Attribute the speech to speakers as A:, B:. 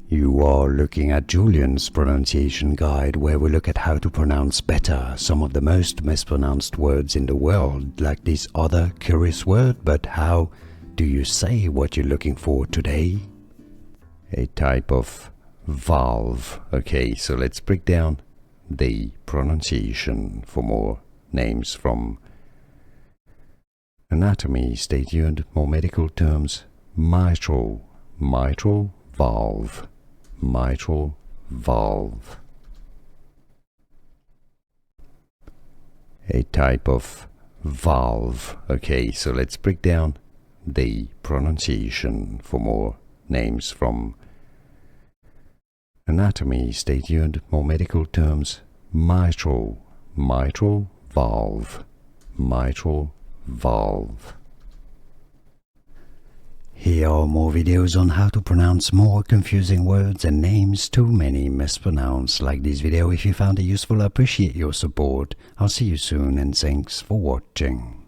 A: You are looking at Julian's pronunciation guide, where we look at how to pronounce better some of the most mispronounced words in the world, like this other curious word. But how do you say what you're looking for today? A type of valve. Okay, so let's break down the pronunciation. For more names from anatomy, stay tuned. More medical terms: mitral valve, mitral valve. A type of valve. Okay, so let's break down the pronunciation. For more names from anatomy, stay tuned. More medical terms: mitral valve, mitral valve. Here are more videos on how to pronounce more confusing words and names too many mispronounced. Like this video if you found it useful. I appreciate your support. I'll see you soon, and thanks for watching.